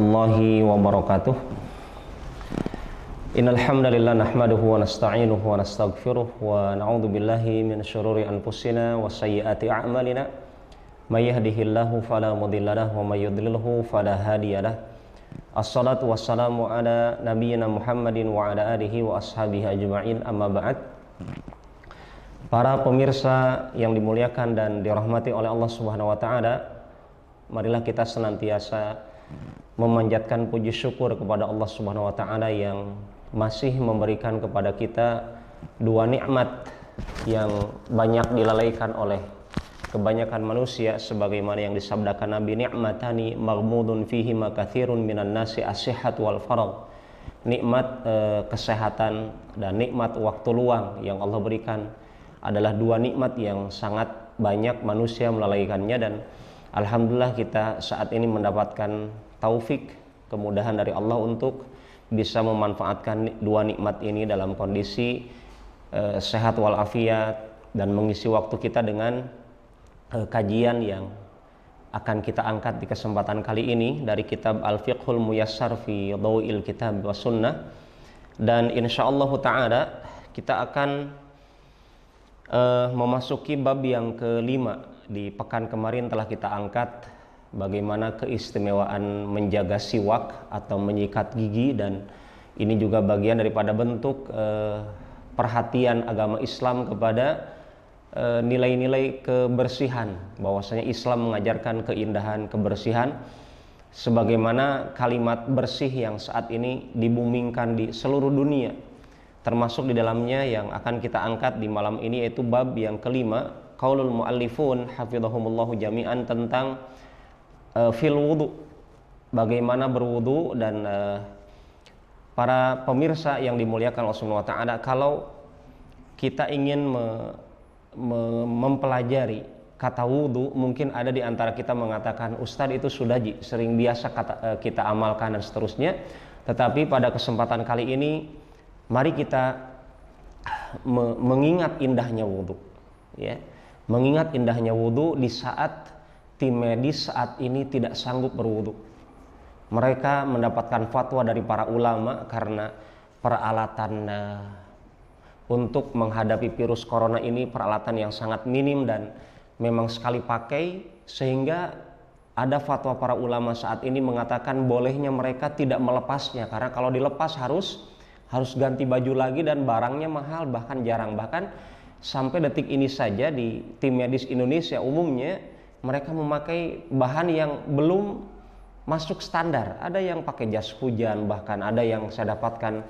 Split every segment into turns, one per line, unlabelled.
warahmatullahi wabarakatuh. Innal hamdalillah nahmaduhu wa nasta'inuhu wa nastaghfiruh wa na'udzu billahi min syururi anfusina wa sayyiati a'malina. May yahdihillahu fala mudilla lahu wa may yudlilhu fala hadiyalah. Assalatu wassalamu ala nabiyyina Muhammadin wa ala alihi wa ashabihi ajma'in, amma ba'd. Para pemirsa yang dimuliakan dan dirahmati oleh Allah Subhanahu wa taala, marilah kita senantiasa memanjatkan puji syukur kepada Allah Subhanahu wa taala yang masih memberikan kepada kita dua nikmat yang banyak dilalaikan oleh kebanyakan manusia, sebagaimana yang disabdakan Nabi, ni'matani maghmudun fihi ma katsirun minan nasi as-sihhat wal faragh. Nikmat kesehatan dan nikmat waktu luang yang Allah berikan adalah dua nikmat yang sangat banyak manusia melalaikannya, dan alhamdulillah kita saat ini mendapatkan taufik, kemudahan dari Allah untuk bisa memanfaatkan dua nikmat ini dalam kondisi sehat walafiat, dan mengisi waktu kita dengan kajian yang akan kita angkat di kesempatan kali ini dari kitab Al-Fiqhul Muyassar fi Dhawil Kitab wa Sunnah. Dan insyaallah ta'ala kita akan memasuki bab yang kelima. Di pekan kemarin telah kita angkat bagaimana keistimewaan menjaga siwak atau menyikat gigi, dan ini juga bagian daripada bentuk perhatian agama Islam kepada nilai-nilai kebersihan, bahwasanya Islam mengajarkan keindahan kebersihan, sebagaimana kalimat bersih yang saat ini dibumingkan di seluruh dunia, termasuk di dalamnya yang akan kita angkat di malam ini, yaitu bab yang kelima, qaulul muallifun hafizahumullahu jami'an, tentang fil wudu, bagaimana berwudu. Dan para pemirsa yang dimuliakan Allah Subhanahu wa taala, kalau kita ingin mempelajari kata wudu, mungkin ada di antara kita mengatakan, Ustadz itu sudah sering biasa kita amalkan dan seterusnya. Tetapi pada kesempatan kali ini mari kita mengingat indahnya wudu, ya, mengingat indahnya wudu di saat tim medis saat ini tidak sanggup berwudu. Mereka mendapatkan fatwa dari para ulama karena peralatan untuk menghadapi virus corona ini peralatan yang sangat minim dan memang sekali pakai, sehingga ada fatwa para ulama saat ini mengatakan bolehnya mereka tidak melepasnya, karena kalau dilepas harus ganti baju lagi dan barangnya mahal, bahkan jarang. Bahkan sampai detik ini saja di tim medis Indonesia umumnya mereka memakai bahan yang belum masuk standar. Ada yang pakai jas hujan, bahkan ada yang saya dapatkan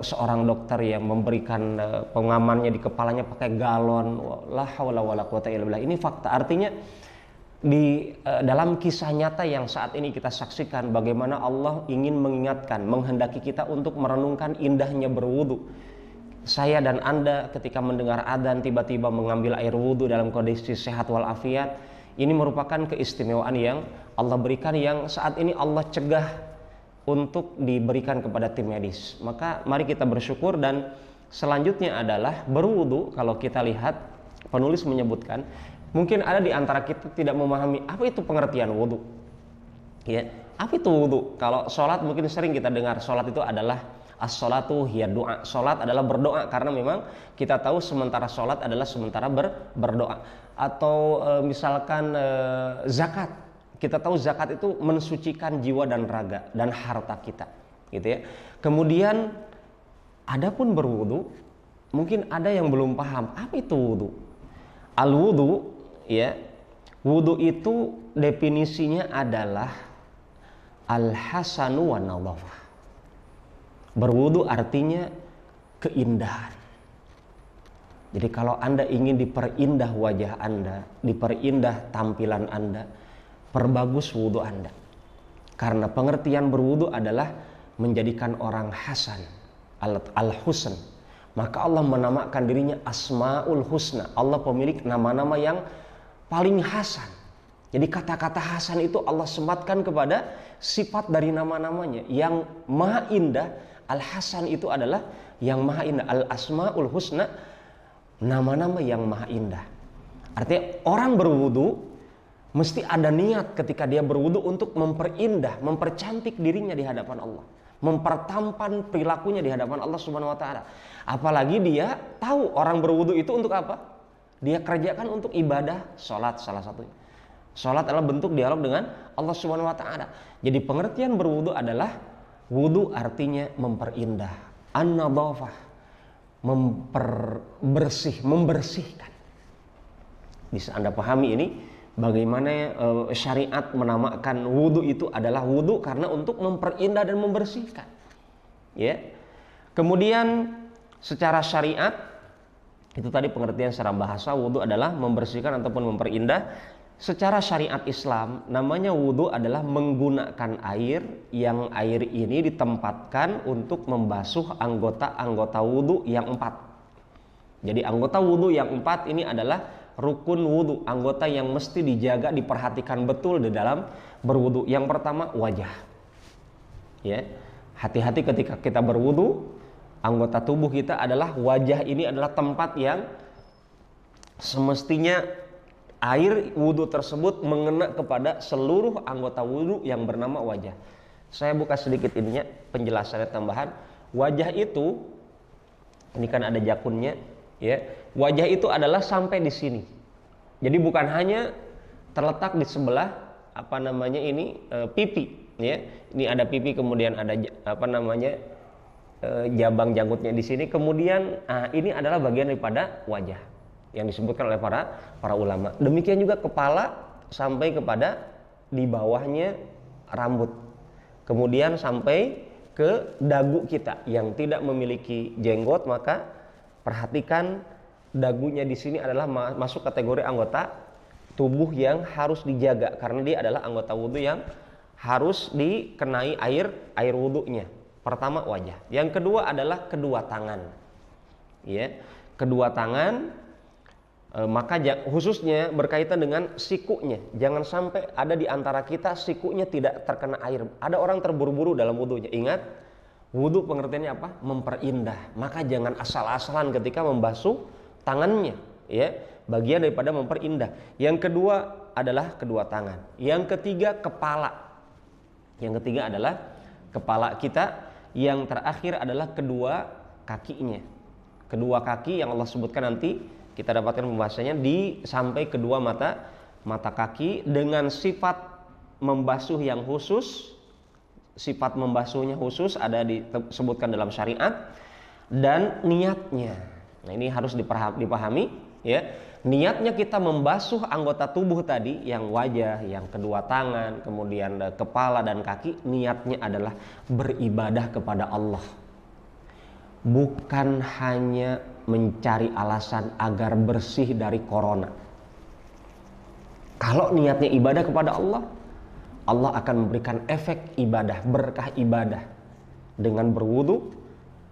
seorang dokter yang memberikan pengamannya di kepalanya pakai galon. La haula wala quwata illa billah. Ini fakta, artinya di dalam kisah nyata yang saat ini kita saksikan, bagaimana Allah ingin mengingatkan, menghendaki kita untuk merenungkan indahnya berwudu. Saya dan Anda ketika mendengar adzan tiba-tiba mengambil air wudu dalam kondisi sehat walafiat, ini merupakan keistimewaan yang Allah berikan, yang saat ini Allah cegah untuk diberikan kepada tim medis. Maka mari kita bersyukur. Dan selanjutnya adalah berwudu. Kalau kita lihat, penulis menyebutkan mungkin ada di antara kita tidak memahami apa itu pengertian wudu, ya, apa itu wudu. Kalau sholat mungkin sering kita dengar sholat itu adalah as-sholatu hiya doa. Sholat adalah berdoa, karena memang kita tahu sementara sholat adalah sementara berdoa. Atau misalkan zakat, kita tahu zakat itu mensucikan jiwa dan raga dan harta kita, gitu ya. Kemudian adapun berwudu, mungkin ada yang belum paham apa itu wudu. Al-wudu, ya, wudu itu definisinya adalah al-hasanu wa nadhafah. Berwudu artinya keindahan. Jadi kalau Anda ingin diperindah wajah Anda, diperindah tampilan Anda, perbagus wudu Anda. Karena pengertian berwudu adalah menjadikan orang hasan, al-husn. Maka Allah menamakan dirinya Asmaul Husna. Allah pemilik nama-nama yang paling hasan. Jadi kata-kata hasan itu Allah sematkan kepada sifat dari nama-namanya yang maha indah. Al-Hasan itu adalah yang maha indah. Al-Asmaul Husna, nama-nama yang maha indah. Artinya orang berwudu Mesti ada niat ketika dia berwudu untuk memperindah, mempercantik dirinya di hadapan Allah, mempertampan perilakunya di hadapan Allah Subhanahu wa taala. Apalagi dia tahu orang berwudu itu untuk apa? Dia kerjakan untuk ibadah, sholat salah satunya. Sholat adalah bentuk dialog dengan Allah Subhanahu wa taala. Jadi pengertian berwudu adalah wudu artinya memperindah, an-nadhafah, membersihkan. Bisa Anda pahami ini bagaimana syariat menamakan wudu itu adalah wudu karena untuk memperindah dan membersihkan. Ya. Kemudian secara syariat itu tadi pengertian secara bahasa wudu adalah membersihkan ataupun memperindah. Secara syariat Islam namanya wudu adalah menggunakan air yang air ini ditempatkan untuk membasuh anggota-anggota wudu yang 4. Jadi anggota wudu yang 4 ini adalah rukun wudu, anggota yang mesti dijaga, diperhatikan betul di dalam berwudu. Yang pertama wajah. Ya. Hati-hati ketika kita berwudu, anggota tubuh kita adalah wajah. Ini adalah tempat yang semestinya air wudu tersebut mengena kepada seluruh anggota wudu yang bernama wajah. Saya buka sedikit ininya penjelasannya tambahan. Wajah itu, ini kan ada jakunnya, ya. Wajah itu adalah sampai di sini. Jadi bukan hanya terletak di sebelah pipi, ya. Ini ada pipi, kemudian ada jabang janggutnya di sini. Kemudian ini adalah bagian daripada wajah yang disebutkan oleh para ulama. Demikian juga kepala sampai kepada di bawahnya rambut. Kemudian sampai ke dagu kita yang tidak memiliki jenggot, maka perhatikan dagunya di sini adalah masuk kategori anggota tubuh yang harus dijaga karena dia adalah anggota wudu yang harus dikenai air wudunya. Pertama wajah. Yang kedua adalah kedua tangan. Ya, kedua tangan. Maka khususnya berkaitan dengan sikunya. Jangan sampai ada di antara kita sikunya tidak terkena air. Ada orang terburu-buru dalam wudunya. Ingat, wudu pengertiannya apa? Memperindah. Maka jangan asal-asalan ketika membasuh tangannya, ya. Bagian daripada memperindah. Yang kedua adalah kedua tangan. Yang ketiga kepala. Yang ketiga adalah kepala kita. Yang terakhir adalah kedua kakinya. Kedua kaki yang Allah sebutkan nanti kita dapatkan pembahasannya di sampai kedua mata kaki dengan sifat membasuh yang khusus. Sifat membasuhnya khusus ada disebutkan dalam syariat dan niatnya. Nah, ini harus dipahami, ya. Niatnya kita membasuh anggota tubuh tadi yang wajah, yang kedua tangan, kemudian kepala dan kaki, niatnya adalah beribadah kepada Allah. Bukan hanya mencari alasan agar bersih dari corona. Kalau niatnya ibadah kepada Allah, Allah akan memberikan efek ibadah, berkah ibadah. Dengan berwudu,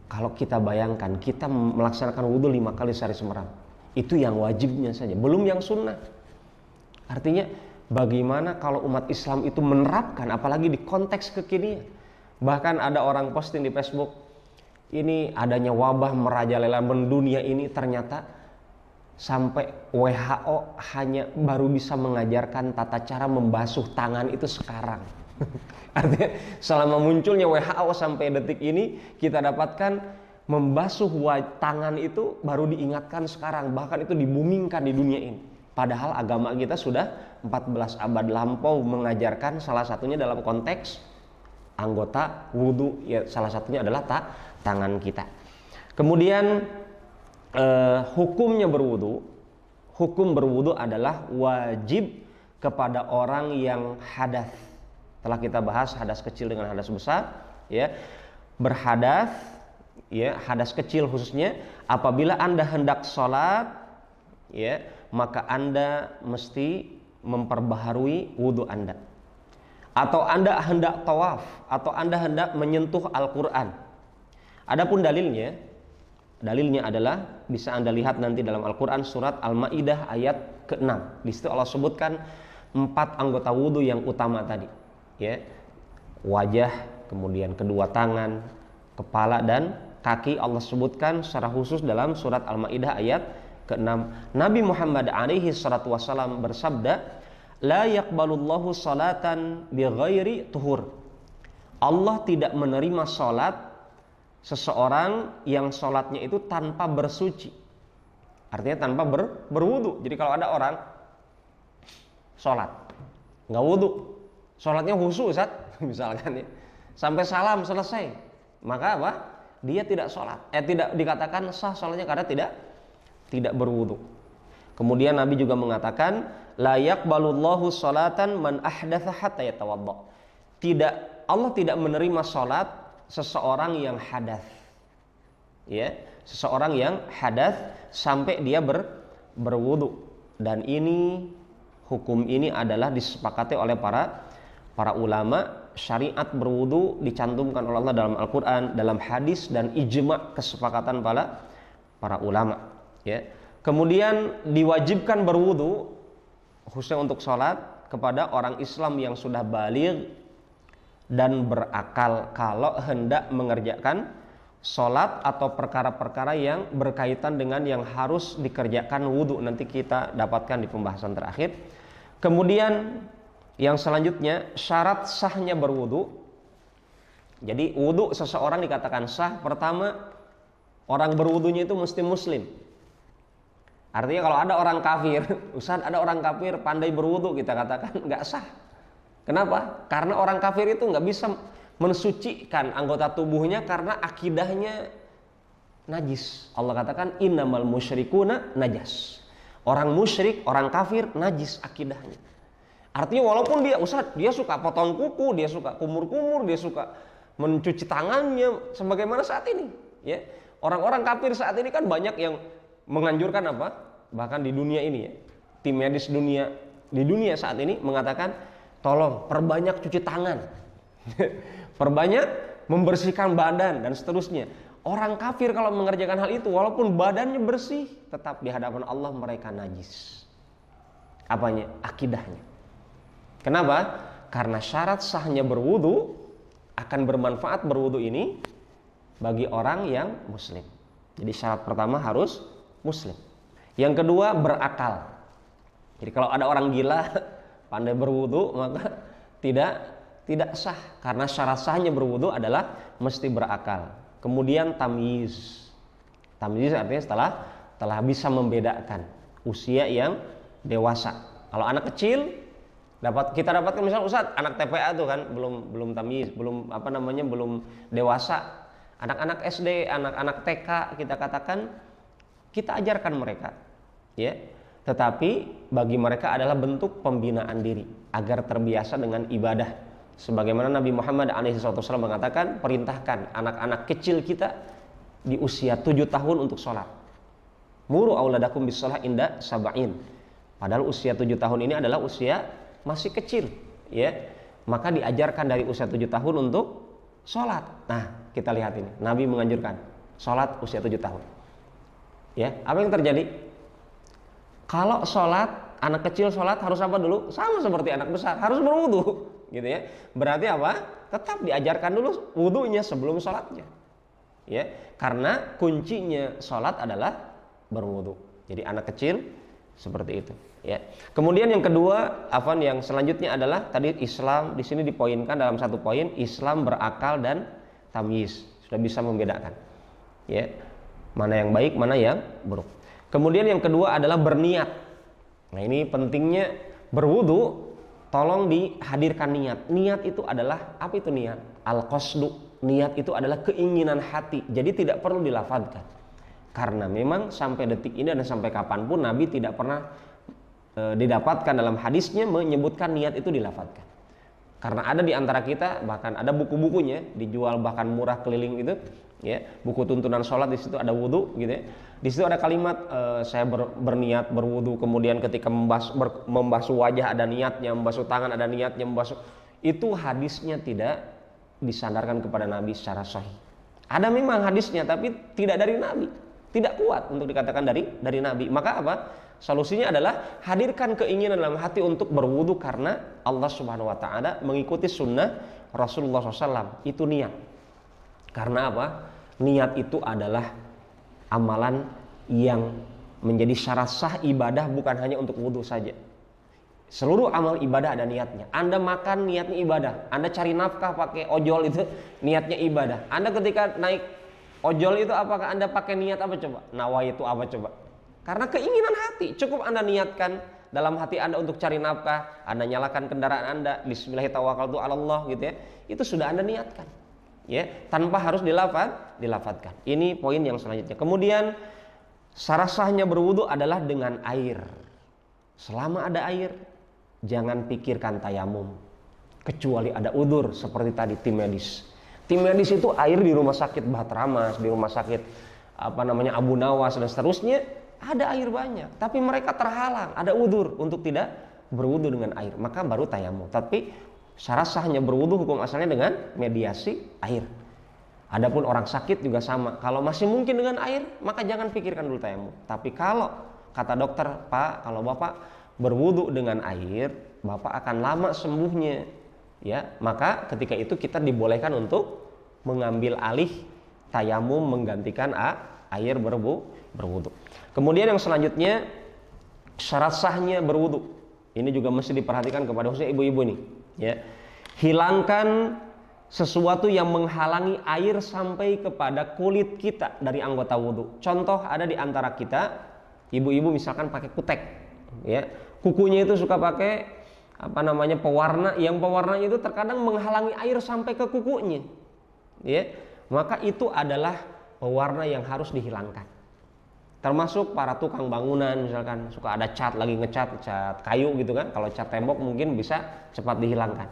kalau kita bayangkan kita melaksanakan wudu 5 kali sehari semeram, itu yang wajibnya saja, belum yang sunnah. Artinya bagaimana kalau umat Islam itu menerapkan, apalagi di konteks kekinian. Bahkan ada orang posting di Facebook, ini adanya wabah merajalela mendunia ini, ternyata sampai WHO hanya baru bisa mengajarkan tata cara membasuh tangan itu sekarang. Artinya selama munculnya WHO sampai detik ini kita dapatkan membasuh tangan itu baru diingatkan sekarang, bahkan itu dibumingkan di dunia ini. Padahal agama kita sudah 14 abad lampau mengajarkan, salah satunya dalam konteks anggota wudu, ya salah satunya adalah tangan kita. Kemudian hukumnya berwudu, hukum berwudu adalah wajib kepada orang yang hadas. Telah kita bahas hadas kecil dengan hadas besar, ya. Berhadas, ya, hadas kecil khususnya apabila Anda hendak sholat, ya, maka Anda mesti memperbaharui wudu Anda. Atau Anda hendak tawaf, atau Anda hendak menyentuh Al-Quran. Adapun dalilnya adalah bisa Anda lihat nanti dalam Al-Quran surat Al-Ma'idah ayat ke-6. Di situ Allah sebutkan 4 anggota wudu yang utama tadi, ya. Wajah, kemudian kedua tangan, kepala dan kaki Allah sebutkan secara khusus dalam surat Al-Ma'idah ayat ke-6. Nabi Muhammad alaihi salatu wassalam bersabda, la yaqbalullahu salatan bighairi tuhur. Allah tidak menerima salat seseorang yang salatnya itu tanpa bersuci. Artinya tanpa berwudu. Jadi kalau ada orang salat nggak wudu, salatnya khusyuk Ustaz, misalkan ya, sampai salam selesai, maka apa? Dia tidak salat, tidak dikatakan sah salatnya karena tidak berwudu. Kemudian Nabi juga mengatakan la yaqbalullahu salatan man ahdatsa hatta yatawadda. Allah tidak menerima salat seseorang yang hadats. Ya, seseorang yang hadats sampai dia berwudu. Dan ini hukum ini adalah disepakati oleh para ulama. Syariat berwudu dicantumkan oleh Allah dalam Al-Qur'an, dalam hadis, dan ijma' kesepakatan para ulama. Ya. Kemudian diwajibkan berwudu khususnya untuk sholat kepada orang Islam yang sudah baligh dan berakal kalau hendak mengerjakan sholat atau perkara-perkara yang berkaitan dengan yang harus dikerjakan wudu. Nanti kita dapatkan di pembahasan terakhir. Kemudian yang selanjutnya syarat sahnya berwudu. Jadi wudu seseorang dikatakan sah, pertama orang berwudunya itu mesti muslim. Artinya kalau ada orang kafir, Ustaz ada orang kafir pandai berwudu, kita katakan nggak sah. Kenapa? Karena orang kafir itu nggak bisa mensucikan anggota tubuhnya karena akidahnya najis. Allah katakan innamal musyrikuna najas. Orang musyrik, orang kafir najis akidahnya. Artinya walaupun dia suka potong kuku, dia suka kumur-kumur, dia suka mencuci tangannya sebagaimana saat ini, ya. Orang-orang kafir saat ini kan banyak yang menganjurkan apa? Bahkan di dunia ini ya, tim medis di dunia saat ini mengatakan tolong perbanyak cuci tangan. Perbanyak membersihkan badan dan seterusnya. Orang kafir kalau mengerjakan hal itu walaupun badannya bersih, tetap di hadapan Allah mereka najis. Apanya? Akidahnya. Kenapa? Karena syarat sahnya berwudu akan bermanfaat berwudu ini bagi orang yang muslim. Jadi syarat pertama harus muslim. Yang kedua berakal. Jadi kalau ada orang gila pandai berwudu maka tidak sah karena syarat sahnya berwudu adalah mesti berakal. Kemudian tamyiz. Tamyiz artinya telah bisa membedakan usia yang dewasa. Kalau anak kecil kita dapatkan misal Ustaz anak TPA tuh kan belum tamyiz, belum dewasa. Anak-anak SD, anak-anak TK kita katakan kita ajarkan mereka, ya. Tetapi bagi mereka adalah bentuk pembinaan diri agar terbiasa dengan ibadah. Sebagaimana Nabi Muhammad SAW mengatakan, perintahkan anak-anak kecil kita di usia 7 tahun untuk sholat. Muru auladakum bis-sholah inda sab'in. Padahal usia 7 tahun ini adalah usia masih kecil, ya. Maka diajarkan dari usia 7 tahun untuk sholat. Nah, kita lihat ini, Nabi menganjurkan sholat usia 7 tahun. Ya, apa yang terjadi? Kalau sholat, anak kecil sholat harus apa dulu? Sama seperti anak besar, harus berwudu, gitu ya. Berarti apa? Tetap diajarkan dulu wudunya sebelum sholatnya, ya. Karena kuncinya sholat adalah berwudu. Jadi anak kecil seperti itu, ya. Kemudian yang kedua, yang selanjutnya adalah tadi Islam di sini dipoinkan dalam satu poin, Islam berakal dan tamyiz, sudah bisa membedakan, ya. Mana yang baik, mana yang buruk. Kemudian yang kedua adalah berniat. Nah ini pentingnya berwudu, tolong dihadirkan niat. Niat itu adalah, apa itu niat? Al-qasdu. Niat itu adalah keinginan hati. Jadi tidak perlu dilafadzkan. Karena memang sampai detik ini dan sampai kapanpun Nabi tidak pernah didapatkan dalam hadisnya menyebutkan niat itu dilafadzkan. Karena ada di antara kita, bahkan ada buku-bukunya dijual bahkan murah keliling itu, ya, buku tuntunan sholat, di situ ada wudu, gitu ya. Di situ ada kalimat saya berniat berwudu, kemudian ketika membasuh wajah ada niatnya, membasuh tangan ada niatnya, itu hadisnya tidak disandarkan kepada Nabi secara sahih. Ada memang hadisnya tapi tidak dari Nabi, tidak kuat untuk dikatakan dari Nabi. Maka apa? Solusinya adalah hadirkan keinginan dalam hati untuk berwudu karena Allah Subhanahu wa taala, mengikuti sunnah Rasulullah SAW. Itu niat. Karena apa? Niat itu adalah amalan yang menjadi syarat sah ibadah, bukan hanya untuk wudu saja. Seluruh amal ibadah ada niatnya. Anda makan niatnya ibadah. Anda cari nafkah pakai ojol itu niatnya ibadah. Anda ketika naik ojol itu apakah Anda pakai niat apa coba? Nawa itu apa coba? Karena keinginan hati. Cukup Anda niatkan dalam hati Anda untuk cari nafkah. Anda nyalakan kendaraan Anda. Bismillahirrahmanirrahim gitu ya. Itu sudah Anda niatkan. Ya, tanpa harus dilafatkan. Ini poin yang selanjutnya. Kemudian syarat sahnya berwudu adalah dengan air. Selama ada air, jangan pikirkan tayamum. Kecuali ada udzur seperti tadi tim medis. Tim medis itu air di rumah sakit Bahteramas, di rumah sakit Abu Nawas dan seterusnya ada air banyak, tapi mereka terhalang, ada udzur untuk tidak berwudu dengan air, maka baru tayamum. Tapi syarat sahnya berwudu hukum asalnya dengan mediasi air. Adapun orang sakit juga sama. Kalau masih mungkin dengan air, maka jangan pikirkan dulu tayamum. Tapi kalau kata dokter, Pak, kalau Bapak berwudu dengan air, Bapak akan lama sembuhnya. Ya, maka ketika itu kita dibolehkan untuk mengambil alih tayamum menggantikan air berwudu. Kemudian yang selanjutnya syarat sahnya berwudu. Ini juga mesti diperhatikan kepada khususnya ibu-ibu nih, ya. Hilangkan sesuatu yang menghalangi air sampai kepada kulit kita dari anggota wudu. Contoh ada di antara kita, ibu-ibu misalkan pakai kutek, ya. Kukunya itu suka pakai pewarna, yang pewarna itu terkadang menghalangi air sampai ke kukunya. Ya, maka itu adalah pewarna yang harus dihilangkan. Termasuk para tukang bangunan misalkan suka ada cat lagi ngecat cat kayu gitu kan. Kalau cat tembok mungkin bisa cepat dihilangkan.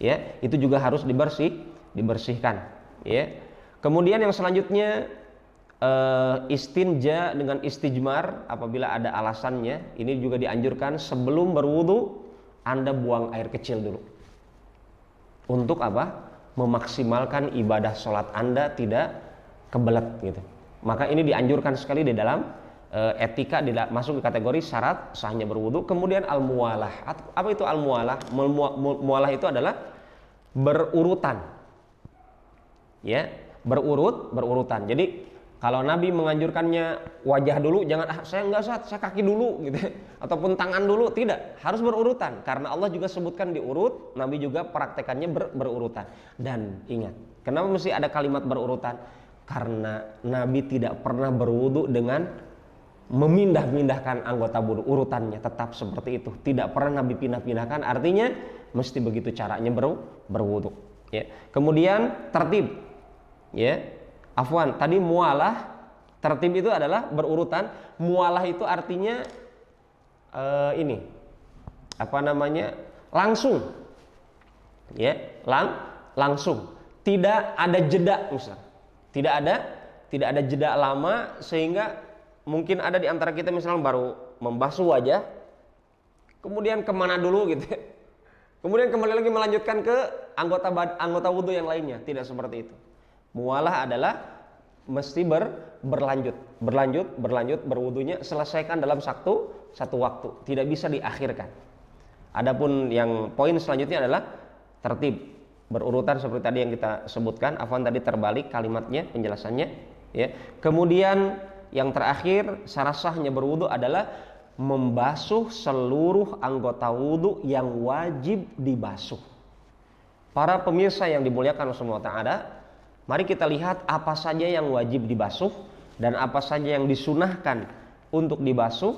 Ya, itu juga harus dibersihkan. Ya. Kemudian yang selanjutnya istinja dengan istijmar apabila ada alasannya. Ini juga dianjurkan sebelum berwudu Anda buang air kecil dulu. Untuk apa? Memaksimalkan ibadah sholat Anda tidak kebelet gitu. Maka ini dianjurkan sekali di dalam etika, masuk di kategori syarat sahnya berwudu. Kemudian al-muwalah. Apa itu al-muwalah? Muwalah itu adalah berurutan. Ya, berurutan. Jadi kalau Nabi menganjurkannya wajah dulu, jangan saya enggak Ustaz, saya kaki dulu gitu. Ataupun tangan dulu, tidak, harus berurutan karena Allah juga sebutkan diurut, Nabi juga praktekannya berurutan. Dan ingat, kenapa mesti ada kalimat berurutan? Karena Nabi tidak pernah berwudu dengan memindah-pindahkan anggota wudu, urutannya tetap seperti itu. Tidak pernah Nabi pindah-pindahkan, artinya mesti begitu caranya berwudu. Ya. Kemudian tertib. Ya. Afwan, tadi mualah, tertib itu adalah berurutan. Mualah itu artinya langsung. Ya, langsung. Tidak ada jeda misalnya. Tidak ada jeda lama sehingga mungkin ada di antara kita misalnya baru membasuh wajah, kemudian kemana dulu gitu, kemudian kembali lagi melanjutkan ke anggota wudu yang lainnya. Tidak seperti itu. Mualah adalah mesti berlanjut berwudunya selesaikan dalam satu waktu, tidak bisa diakhirkan. Adapun yang poin selanjutnya adalah tertib. Berurutan seperti tadi yang kita sebutkan. Afwan tadi terbalik kalimatnya, penjelasannya ya. Kemudian yang terakhir syarat sahnya berwudu adalah membasuh seluruh anggota wudu yang wajib dibasuh. Para pemirsa yang dimuliakan Allah Ta'ala, mari kita lihat apa saja yang wajib dibasuh dan apa saja yang disunahkan untuk dibasuh,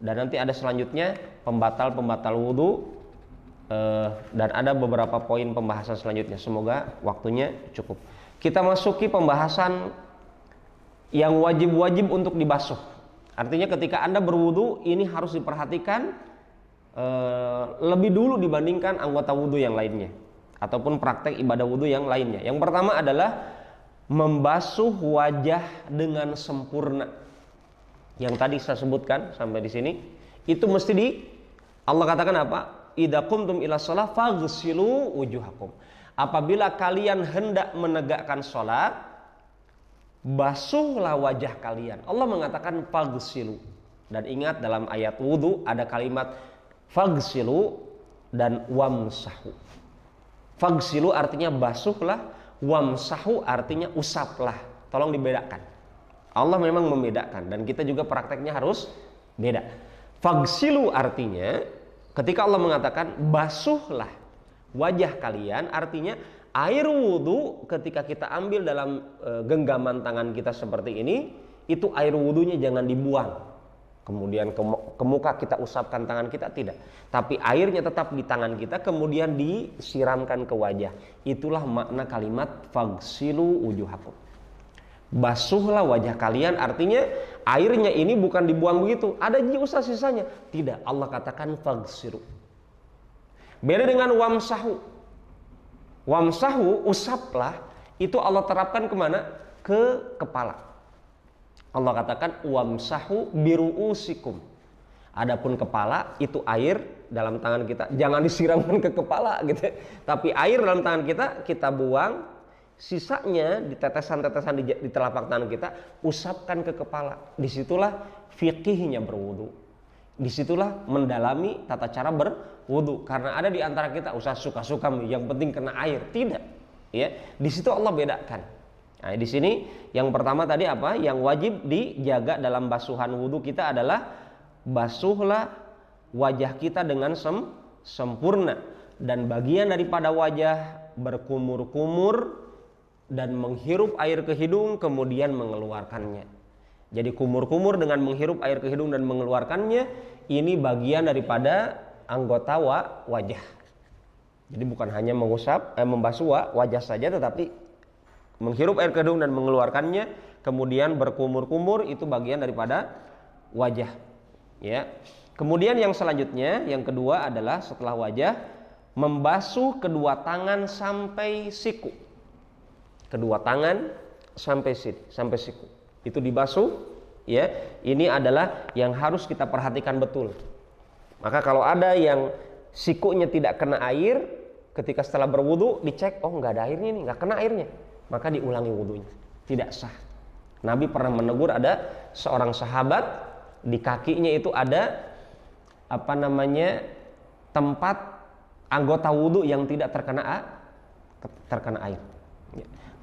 dan nanti ada selanjutnya pembatal wudu. Dan ada beberapa poin pembahasan selanjutnya. Semoga waktunya cukup. Kita masuki pembahasan yang wajib-wajib untuk dibasuh. Artinya ketika Anda berwudu ini harus diperhatikan lebih dulu dibandingkan anggota wudu yang lainnya ataupun praktek ibadah wudu yang lainnya. Yang pertama adalah membasuh wajah dengan sempurna. Yang tadi saya sebutkan sampai di sini itu mesti Allah katakan apa? Idza qumtum ila shalah faghsilu wujuhakum. Apabila kalian hendak menegakkan salat, basuhlah wajah kalian. Allah mengatakan faghsilu. Dan ingat dalam ayat wudu ada kalimat faghsilu dan wamsahu. Faghsilu artinya basuhlah, wamsahu artinya usaplah. Tolong dibedakan. Allah memang membedakan dan kita juga prakteknya harus beda. Faghsilu artinya Ketika Allah mengatakan basuhlah wajah kalian, artinya air wudhu ketika kita ambil dalam genggaman tangan kita seperti ini, itu air wudhunya jangan dibuang kemudian ke muka kita usapkan tangan kita, tidak, tapi airnya tetap di tangan kita kemudian disiramkan ke wajah. Itulah makna kalimat fagsilu wujuhakum, basuhlah wajah kalian, artinya airnya ini bukan dibuang begitu, ada usah sisanya, tidak, Allah katakan fagsilu. Beda dengan wamsahu. Wamsahu, usaplah, itu Allah terapkan kemana? Ke kepala. Allah katakan wamsahu biruusikum. Adapun kepala itu air dalam tangan kita jangan disiramkan ke kepala gitu. Tapi air dalam tangan kita buang, sisanya di tetesan-tetesan di telapak tangan kita usapkan ke kepala. Disitulah fikihnya berwudu. Disitulah mendalami tata cara berwudu. Karena ada di antara kita usah suka-suka yang penting kena air, tidak. Ya, di situ Allah bedakan. Nah, di sini yang pertama tadi apa? Yang wajib dijaga dalam basuhan wudu kita adalah basuhlah wajah kita dengan sempurna, dan bagian daripada wajah berkumur-kumur dan menghirup air ke hidung kemudian mengeluarkannya. Jadi kumur-kumur dengan menghirup air ke hidung dan mengeluarkannya, ini bagian daripada anggota wajah. Jadi bukan hanya membasuh wajah saja, tetapi menghirup air ke hidung dan mengeluarkannya kemudian berkumur-kumur, itu bagian daripada wajah. Ya. Kemudian yang selanjutnya, yang kedua adalah setelah wajah, membasuh kedua tangan sampai siku. Kedua tangan sampai siku. Itu dibasuh, ya. Ini adalah yang harus kita perhatikan betul. Maka kalau ada yang sikunya tidak kena air, ketika setelah berwudu dicek, oh nggak ada airnya nih, nggak kena airnya, maka diulangi wudunya, tidak sah. Nabi pernah menegur ada seorang sahabat, di kakinya itu ada tempat anggota wudu yang tidak terkena air.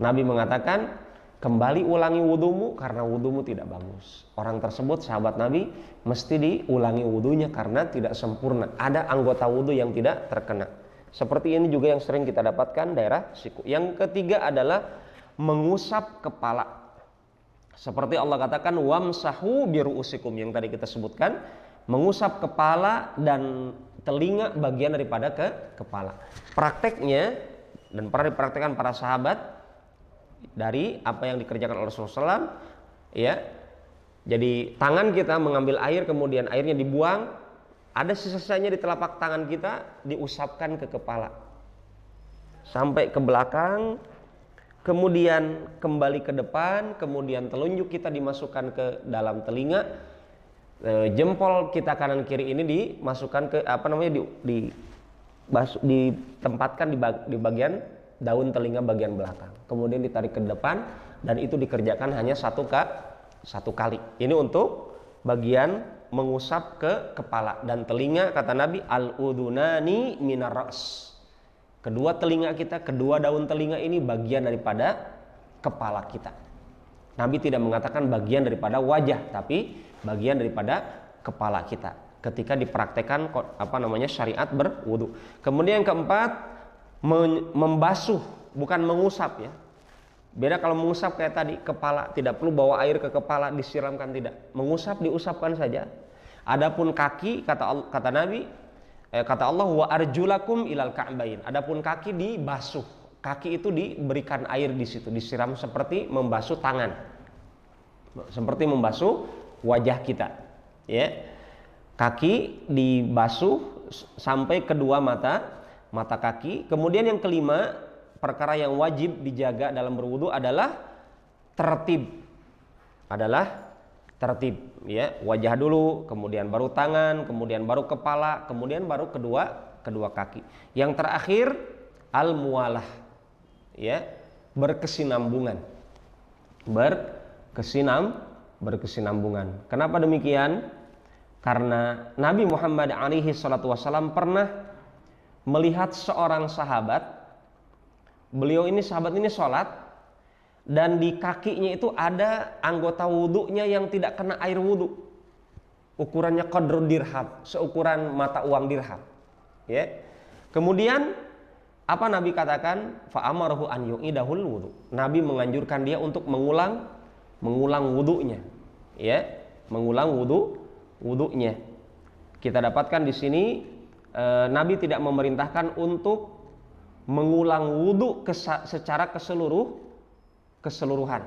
Nabi mengatakan, kembali ulangi wudumu karena wudumu tidak bagus. Orang tersebut sahabat Nabi mesti diulangi wudunya karena tidak sempurna, ada anggota wudu yang tidak terkena. Seperti ini juga yang sering kita dapatkan daerah siku. Yang ketiga adalah mengusap kepala. Seperti Allah katakan wamsahu biruusikum yang tadi kita sebutkan, mengusap kepala dan telinga bagian daripada kepala. Prakteknya dan pernah dipraktekkan para sahabat dari apa yang dikerjakan oleh Rasulullah SAW, ya. Jadi tangan kita mengambil air kemudian airnya dibuang, ada sisa-sisanya di telapak tangan kita diusapkan ke kepala sampai ke belakang, kemudian kembali ke depan, kemudian telunjuk kita dimasukkan ke dalam telinga, jempol kita kanan kiri ini dimasukkan ke ditempatkan di bagian daun telinga bagian belakang, kemudian ditarik ke depan, dan itu dikerjakan hanya satu kali. Ini untuk bagian mengusap ke kepala dan telinga. Kata Nabi, al-udunani minar ra's. Kedua telinga kita, kedua daun telinga ini bagian daripada kepala kita. Nabi tidak mengatakan bagian daripada wajah, tapi bagian daripada kepala kita ketika dipraktekkan syariat berwudu. Kemudian yang keempat, membasuh, bukan mengusap, ya. Beda kalau mengusap kayak tadi, kepala tidak perlu bawa air ke kepala disiramkan, tidak. Mengusap diusapkan saja. Adapun kaki, kata Nabi, kata Allah, wa arjulakum ilal ka'bain. Adapun kaki dibasuh. Kaki itu diberikan air di situ, disiram seperti membasuh tangan. Seperti membasuh wajah kita, ya. Kaki dibasuh sampai kedua mata kaki. Kemudian yang kelima, perkara yang wajib dijaga dalam berwudu adalah tertib. Ya, wajah dulu, kemudian baru tangan, kemudian baru kepala, kemudian baru kedua kaki. Yang terakhir al-muwalah, ya, berkesinambungan. Berkesinambungan. Kenapa demikian? Karena Nabi Muhammad SAW pernah melihat seorang sahabat. Sahabat ini sholat, dan di kakinya itu ada anggota wudhunya yang tidak kena air wudhu. ukurannya qadru dirham, seukuran mata uang dirham. Ya. Kemudian apa Nabi katakan? Fa amarahu an yu'idahul wudu. Nabi menganjurkan dia untuk mengulang wudunya. Ya, mengulang wudunya. Kita dapatkan di sini Nabi tidak memerintahkan untuk mengulang wudu secara keseluruhan.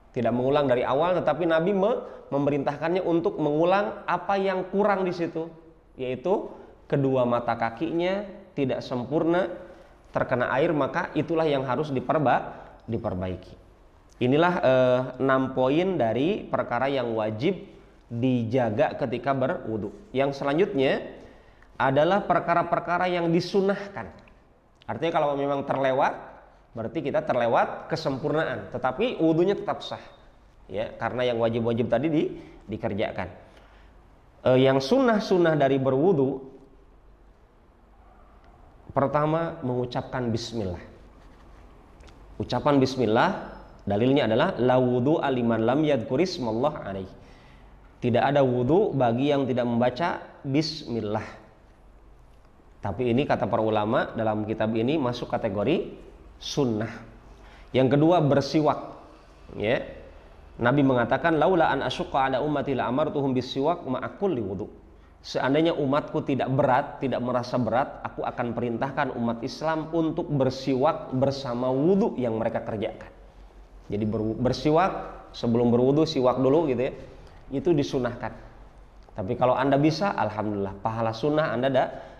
Tidak mengulang dari awal, tetapi Nabi memerintahkannya untuk mengulang apa yang kurang di situ, yaitu kedua mata kakinya tidak sempurna terkena air, maka itulah yang harus diperbaiki. Inilah 6 poin dari perkara yang wajib dijaga ketika berwudu. Yang selanjutnya adalah perkara-perkara yang disunahkan. Artinya kalau memang terlewat, berarti kita terlewat kesempurnaan, tetapi wudunya tetap sah. Ya, karena yang wajib-wajib tadi dikerjakan. Yang sunnah-sunnah dari berwudu, pertama mengucapkan bismillah. Ucapan bismillah dalilnya adalah la wudu aliman lam yadhkurismallah alaihi. Tidak ada wudu bagi yang tidak membaca bismillah. Tapi ini kata para ulama dalam kitab ini masuk kategori sunnah. Yang kedua bersiwak. Ya. Nabi mengatakan laula an asyqa ala ummati la amartuhum bisiwak ma'a kulli wudu. Seandainya umatku tidak merasa berat, aku akan perintahkan umat Islam untuk bersiwak bersama wudu yang mereka kerjakan. Jadi bersiwak sebelum berwudu, siwak dulu gitu ya. Itu disunahkan. Tapi kalau Anda bisa, alhamdulillah, pahala sunnah Anda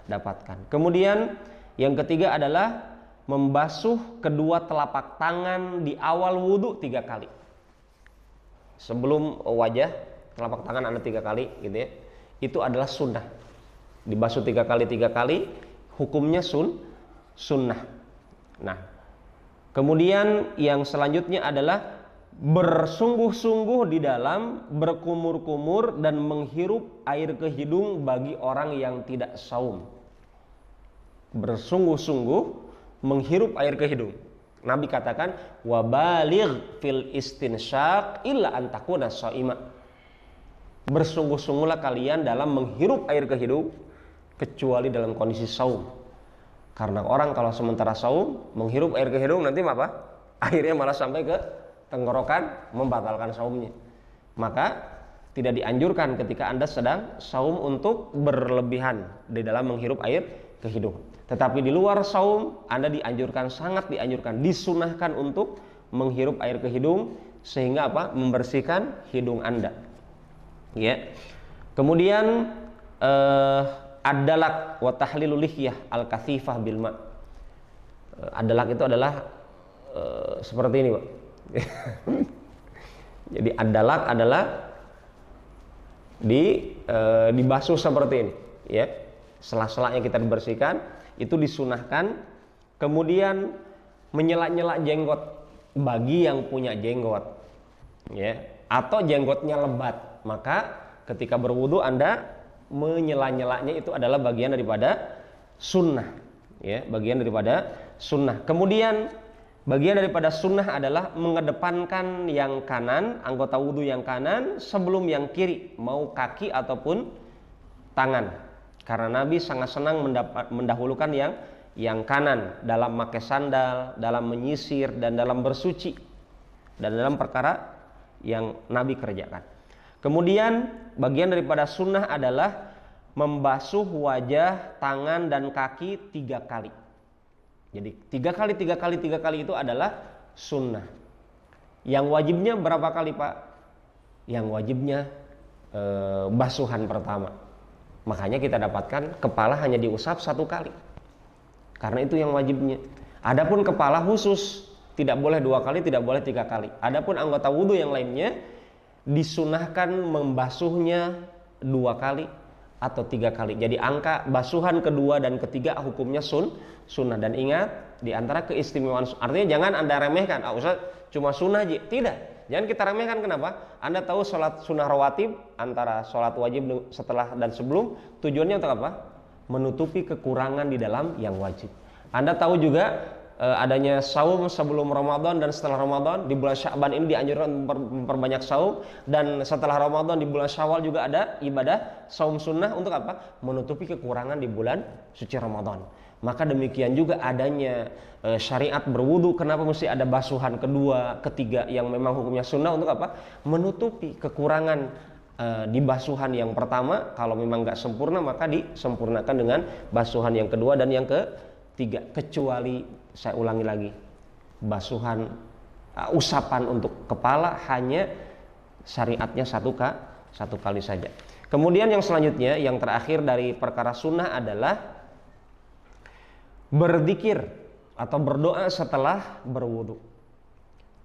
dapatkan. Kemudian yang ketiga adalah membasuh kedua telapak tangan di awal wudu 3 kali. Sebelum wajah, telapak tangan Anda 3 kali gitu ya. Itu adalah sunnah. Dibasuh 3 kali, hukumnya sunnah. Nah, kemudian yang selanjutnya adalah bersungguh-sungguh di dalam berkumur-kumur dan menghirup air ke hidung bagi orang yang tidak saum. Bersungguh-sungguh menghirup air ke hidung. Nabi katakan wa baligh fil istinsyaq illa an takuna shaima. Bersungguh-sungguhlah kalian dalam menghirup air ke hidung kecuali dalam kondisi saum. Karena orang kalau sementara saum menghirup air ke hidung nanti apa? Akhirnya malah sampai ke tenggorokan, membatalkan saumnya. Maka tidak dianjurkan ketika Anda sedang saum untuk berlebihan di dalam menghirup air ke hidung. Tetapi di luar saum Anda dianjurkan, sangat dianjurkan, disunahkan untuk menghirup air ke hidung sehingga apa? Membersihkan hidung Anda. Ya. Kemudian ad-dalak wa tahlilul lihyah al-kathifah bil ma. Ad-dalak itu adalah seperti ini, Pak. Jadi ad-dalak adalah dibasuh seperti ini, ya. Sela-selanya kita dibersihkan, itu disunahkan. Kemudian menyela-nyela jenggot bagi yang punya jenggot, ya, atau jenggotnya lebat, maka ketika berwudu Anda menyela-nyelanya itu adalah bagian daripada sunnah, ya, bagian daripada sunnah. Kemudian bagian daripada sunnah adalah mengedepankan yang kanan, anggota wudu yang kanan sebelum yang kiri, mau kaki ataupun tangan. Karena Nabi sangat senang mendahulukan yang kanan dalam memakai sandal, dalam menyisir, dan dalam bersuci, dan dalam perkara yang Nabi kerjakan. Kemudian bagian daripada sunnah adalah membasuh wajah, tangan, dan kaki 3 kali. Jadi 3 kali itu adalah sunnah. Yang wajibnya berapa kali, Pak? Yang wajibnya basuhan pertama. Makanya kita dapatkan kepala hanya diusap 1 kali. Karena itu yang wajibnya. Adapun kepala khusus tidak boleh 2 kali, tidak boleh 3 kali. Adapun anggota wudu yang lainnya disunahkan membasuhnya 2 kali atau 3 kali. Jadi angka basuhan kedua dan ketiga hukumnya sunnah. Dan ingat, di antara keistimewaan, artinya jangan Anda remehkan, Ustaz cuma sunnah aja. Tidak, jangan kita remehkan. Kenapa? Anda tahu sholat sunnah rawatib antara sholat wajib setelah dan sebelum, tujuannya untuk apa? Menutupi kekurangan di dalam yang wajib. Anda tahu juga adanya saum sebelum Ramadan dan setelah Ramadan. Di bulan Sya'ban ini dianjurkan memperbanyak saum, dan setelah Ramadan di bulan Syawal juga ada ibadah saum sunnah untuk apa? Menutupi kekurangan di bulan suci Ramadan. Maka demikian juga adanya syariat berwudu. Kenapa mesti ada basuhan kedua, ketiga yang memang hukumnya sunnah untuk apa? Menutupi kekurangan di basuhan yang pertama. Kalau memang nggak sempurna maka disempurnakan dengan basuhan yang kedua dan yang ketiga. Kecuali, saya ulangi lagi, basuhan usapan untuk kepala hanya syariatnya satu kali saja. Kemudian yang selanjutnya, yang terakhir dari perkara sunnah adalah berzikir atau berdoa setelah berwudu.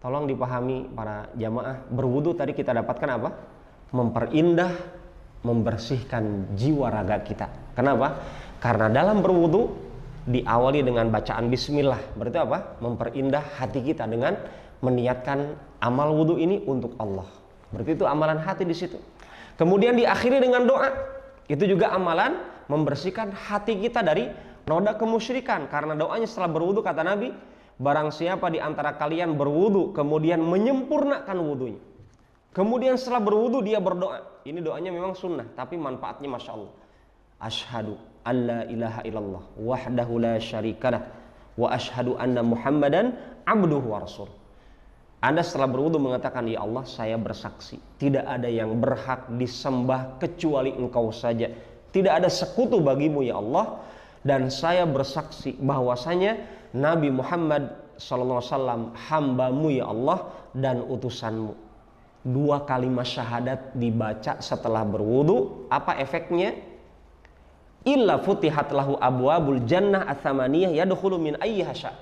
Tolong dipahami para jamaah, berwudu tadi kita dapatkan apa? Memperindah, membersihkan jiwa raga kita. Kenapa? Karena dalam berwudu diawali dengan bacaan bismillah. Berarti apa? Memperindah hati kita dengan meniatkan amal wudu ini untuk Allah. Berarti itu amalan hati di situ. Kemudian diakhiri dengan doa. Itu juga amalan membersihkan hati kita dari noda kemusyrikan. Karena doanya setelah berwudu, kata Nabi, barang siapa di antara kalian berwudu kemudian menyempurnakan wudunya, kemudian setelah berwudu dia berdoa. Ini doanya memang sunnah, tapi manfaatnya Masya Allah. Ashhadu an la ilaha illallah wahdahu la syarikalah wa ashhadu anna Muhammadan abduhu wa rasul. Anda setelah berwudu mengatakan, ya Allah, saya bersaksi tidak ada yang berhak disembah kecuali Engkau saja. Tidak ada sekutu bagimu ya Allah. Dan saya bersaksi bahwasanya Nabi Muhammad SAW hambamu ya Allah dan utusanmu. 2 kalimat syahadat dibaca setelah berwudu. Apa efeknya? Illa futihat lahu abwabul jannah atsamaniyah yadkhulu min ayyiha sya'.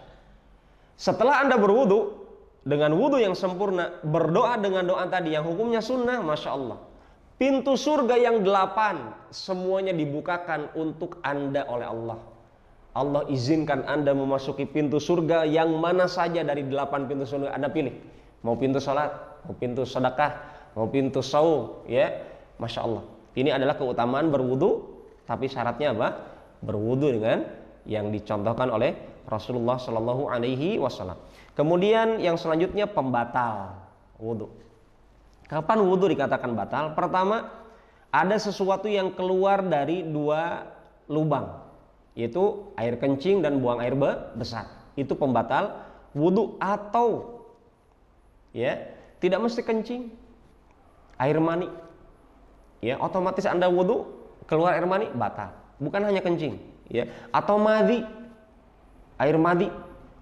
Setelah Anda berwudu dengan wudu yang sempurna, berdoa dengan doa tadi yang hukumnya sunnah, Masya Allah, pintu surga yang 8 semuanya dibukakan untuk Anda oleh Allah. Allah izinkan Anda memasuki pintu surga yang mana saja dari 8 pintu surga Anda pilih. Mau pintu salat, mau pintu sedekah, mau pintu saum, ya. Masya Allah. Ini adalah keutamaan berwudu, tapi syaratnya apa? Berwudu dengan yang dicontohkan oleh Rasulullah Shallallahu Alaihi Wasallam. Kemudian yang selanjutnya pembatal wudu. Kapan wudu dikatakan batal? Pertama, ada sesuatu yang keluar dari 2 lubang, yaitu air kencing dan buang air besar. Itu pembatal wudu. Atau ya, tidak mesti kencing, air mani, ya, otomatis Anda wudu keluar air mani batal. Bukan hanya kencing, ya. Atau madhi, air madhi.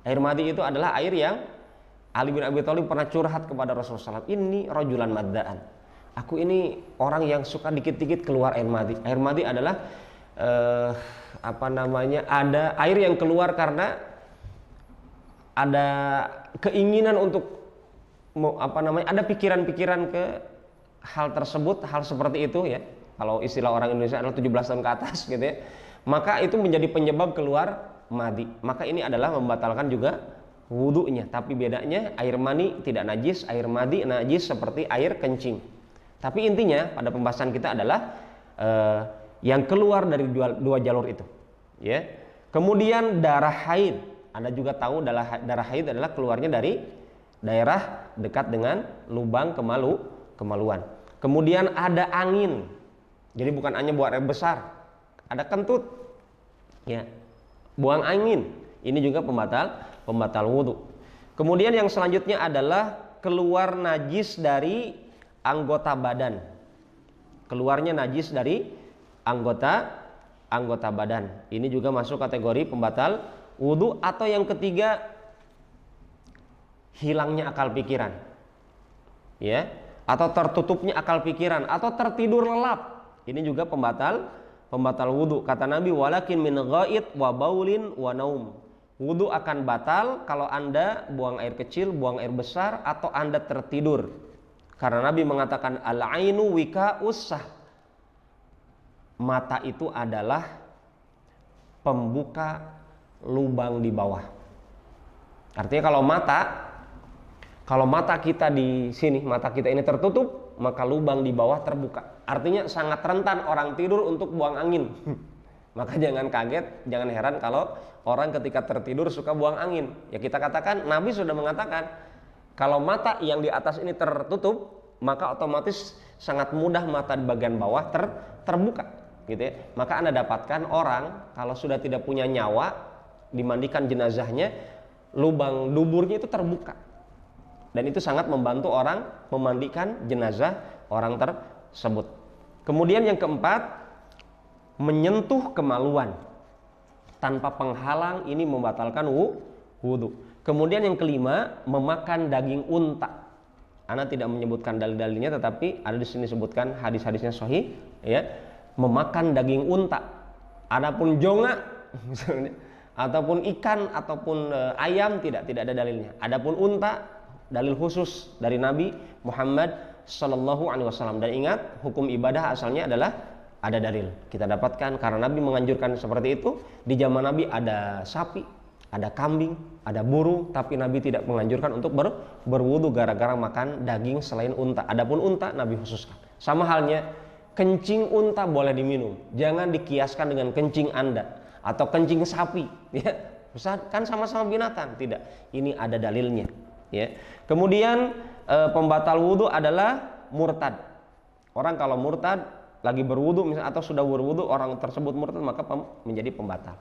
Air madhi itu adalah air yang Ali bin Abi Thalib pernah curhat kepada Rasulullah SAW. Ini rajulan maddaan. Aku ini orang yang suka dikit-dikit keluar air madhi. Air madhi adalah ada air yang keluar karena ada keinginan untuk ada pikiran-pikiran ke hal tersebut, hal seperti itu, ya. Kalau istilah orang Indonesia adalah 17 tahun ke atas gitu ya. Maka itu menjadi penyebab keluar madhi. Maka ini adalah membatalkan juga wudunya. Tapi bedanya air mani tidak najis, air madhi najis seperti air kencing. Tapi intinya pada pembahasan kita adalah yang keluar dari 2 jalur itu, ya. Kemudian darah haid. Anda juga tahu darah haid adalah keluarnya dari daerah dekat dengan lubang kemaluan. Kemudian ada angin. Jadi bukan hanya buang air besar, ada kentut, ya, buang angin. Ini juga pembatal wudu. Kemudian yang selanjutnya adalah keluar najis dari anggota badan. Keluarnya najis dari anggota badan. Ini juga masuk kategori pembatal wudu. Atau yang ketiga, hilangnya akal pikiran, ya, atau tertutupnya akal pikiran, atau tertidur lelap. Ini juga pembatal wudu. Kata Nabi, walakin min ghaid wa baulin wa naum. Wudu akan batal kalau Anda buang air kecil, buang air besar, atau Anda tertidur. Karena Nabi mengatakan al-ainu wika'us sah. Mata itu adalah pembuka lubang di bawah. Artinya kalau mata kita di sini, mata kita ini tertutup, maka lubang di bawah terbuka. Artinya sangat rentan orang tidur untuk buang angin. Maka jangan kaget, jangan heran kalau orang ketika tertidur suka buang angin. Ya kita katakan, Nabi sudah mengatakan, kalau mata yang di atas ini tertutup, maka otomatis sangat mudah mata di bagian bawah terbuka, gitu ya. Maka Anda dapatkan orang kalau sudah tidak punya nyawa, dimandikan jenazahnya, lubang duburnya itu terbuka. Dan itu sangat membantu orang memandikan jenazah orang tersebut. Kemudian yang keempat, menyentuh kemaluan tanpa penghalang, ini membatalkan wudu. Kemudian yang kelima, memakan daging unta. Ana tidak menyebutkan dalil-dalilnya, tetapi ada di sini disebutkan hadis-hadisnya sahih, ya. Memakan daging unta. Adapun jonga misalnya, ataupun ikan ataupun ayam tidak ada dalilnya. Adapun unta, dalil khusus dari Nabi Muhammad sallallahu alaihi wasallam. Dan ingat, hukum ibadah asalnya adalah ada dalil. Kita dapatkan karena Nabi menganjurkan seperti itu. Di zaman Nabi ada sapi, ada kambing, ada burung, tapi Nabi tidak menganjurkan untuk berwudu gara-gara makan daging selain unta. Adapun unta Nabi khususkan. Sama halnya kencing unta boleh diminum. Jangan dikiaskan dengan kencing Anda atau kencing sapi, ya. Kan sama-sama binatang, tidak. Ini ada dalilnya, ya. Kemudian pembatal wudu adalah murtad. Orang kalau murtad lagi berwudu misalnya, atau sudah berwudu orang tersebut murtad, maka menjadi pembatal.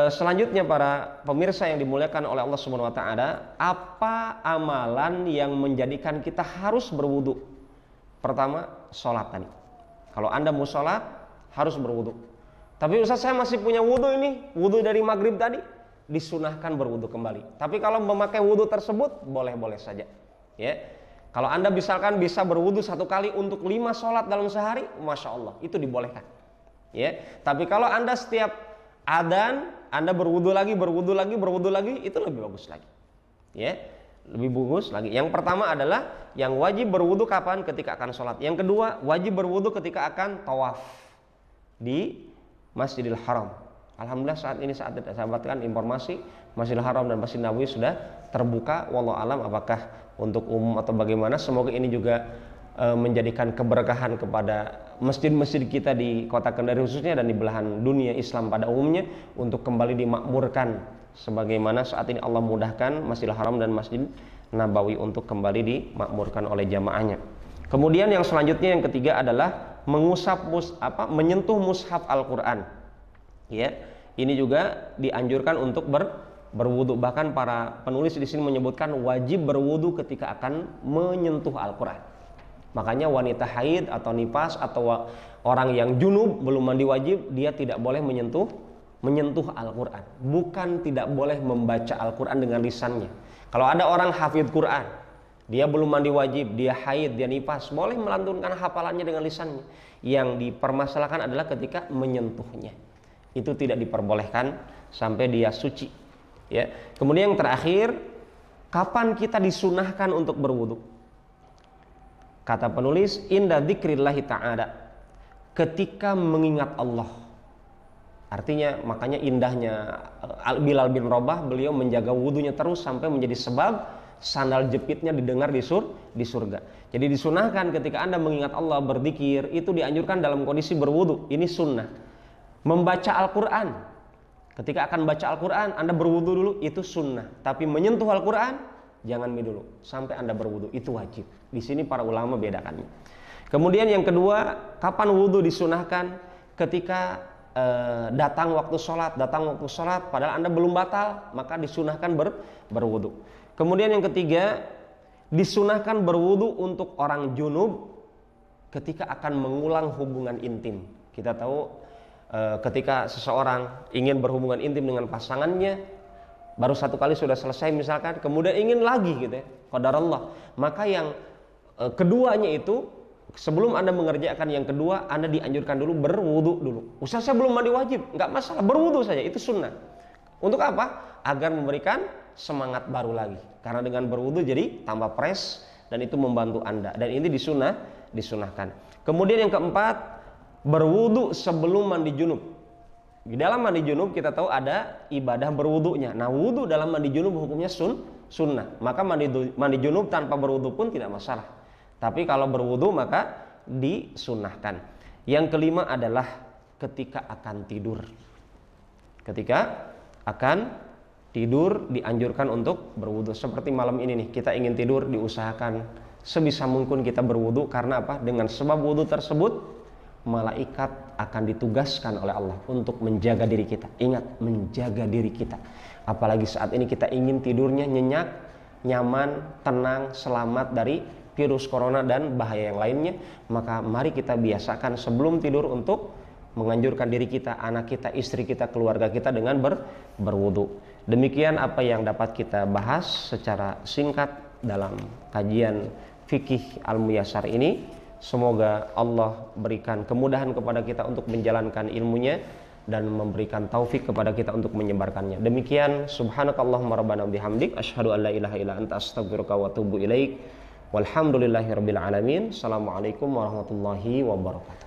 Selanjutnya para pemirsa yang dimuliakan oleh Allah Subhanahu wa taala, apa amalan yang menjadikan kita harus berwudu? Pertama, sholat tadi. Kalau Anda mau sholat harus berwudu. Tapi Ustaz, saya masih punya wudu ini, wudu dari maghrib tadi, disunahkan berwudu kembali. Tapi kalau memakai wudu tersebut boleh-boleh saja, ya. Kalau Anda misalkan bisa berwudu 1 kali untuk 5 sholat dalam sehari, Masya Allah, itu dibolehkan, ya. Tapi kalau Anda setiap adzan Anda berwudu lagi, itu lebih bagus lagi, ya. Lebih bagus lagi. Yang pertama adalah yang wajib berwudu kapan? Ketika akan sholat. Yang kedua, wajib berwudu ketika akan tawaf di Masjidil Haram. Alhamdulillah saat ini saya dapatkan informasi Masjidil Haram dan Masjid Nabawi sudah terbuka. Wallahu alam apakah untuk umum atau bagaimana. Semoga ini juga menjadikan keberkahan kepada masjid-masjid kita di kota Kendari khususnya dan di belahan dunia Islam pada umumnya, untuk kembali dimakmurkan sebagaimana saat ini Allah mudahkan Masjidil Haram dan Masjid Nabawi untuk kembali dimakmurkan oleh jamaahnya. Kemudian yang selanjutnya, yang ketiga adalah menyentuh mushaf Al-Qur'an. Ya, ini juga dianjurkan untuk berwudu. Bahkan para penulis di sini menyebutkan wajib berwudu ketika akan menyentuh Al-Qur'an. Makanya wanita haid atau nifas atau orang yang junub belum mandi wajib, dia tidak boleh menyentuh Al-Qur'an. Bukan tidak boleh membaca Al-Qur'an dengan lisannya. Kalau ada orang hafidh Qur'an, dia belum mandi wajib, dia haid, dia nifas, boleh melantunkan hafalannya dengan lisannya. Yang dipermasalahkan adalah ketika menyentuhnya. Itu tidak diperbolehkan sampai dia suci, ya. Kemudian yang terakhir, kapan kita disunahkan untuk berwudu? Kata penulis, inda dzikrillahi ta'ala, ketika mengingat Allah. Artinya, makanya indahnya Bilal bin Rabah, beliau menjaga wudunya terus sampai menjadi sebab sandal jepitnya didengar di surga. Jadi disunahkan ketika Anda mengingat Allah, berzikir, itu dianjurkan dalam kondisi berwudu. Ini sunnah. Membaca Al-Quran, ketika akan baca Al-Quran Anda berwudu dulu, itu sunnah. Tapi menyentuh Al-Quran jangan dulu, sampai Anda berwudu, itu wajib. Di sini para ulama bedakannya. Kemudian yang kedua, kapan wudu disunahkan? Ketika datang waktu sholat padahal Anda belum batal, maka disunahkan berwudu. Kemudian yang ketiga, disunahkan berwudu untuk orang junub ketika akan mengulang hubungan intim. Kita tahu ketika seseorang ingin berhubungan intim dengan pasangannya, baru 1 kali sudah selesai misalkan, kemudian ingin lagi gitu ya, qadarullah, maka yang keduanya itu, sebelum Anda mengerjakan yang kedua, Anda dianjurkan dulu berwudu dulu. Ustaz, saya belum mandi wajib, nggak masalah, berwudu saja, itu sunnah. Untuk apa? Agar memberikan semangat baru lagi, karena dengan berwudu jadi tambah fresh dan itu membantu Anda, dan ini disunahkan. Kemudian yang keempat, berwudu sebelum mandi junub. Di dalam mandi junub kita tahu ada ibadah berwudunya. Nah, wudu dalam mandi junub hukumnya sunnah. Maka mandi junub tanpa berwudu pun tidak masalah. Tapi kalau berwudu maka disunahkan. Yang kelima adalah ketika akan tidur. Ketika akan tidur dianjurkan untuk berwudu. Seperti malam ini nih, kita ingin tidur, diusahakan sebisa mungkin kita berwudu. Karena apa? Dengan sebab wudu tersebut, malaikat akan ditugaskan oleh Allah untuk menjaga diri kita. Ingat, menjaga diri kita. Apalagi saat ini kita ingin tidurnya nyenyak, nyaman, tenang, selamat dari virus corona dan bahaya yang lainnya. Maka mari kita biasakan sebelum tidur untuk menganjurkan diri kita, anak kita, istri kita, keluarga kita dengan berwudu. Demikian apa yang dapat kita bahas secara singkat dalam kajian fikih Al-Muyassar ini. Semoga Allah berikan kemudahan kepada kita untuk menjalankan ilmunya dan memberikan taufik kepada kita untuk menyebarkannya. Demikian, subhanakallahumma rabbana bihamdik asyhadu an la ilaha illa anta astaghfiruka wa atubu ilaik. Walhamdulillahirabbil alamin. Assalamualaikum warahmatullahi wabarakatuh.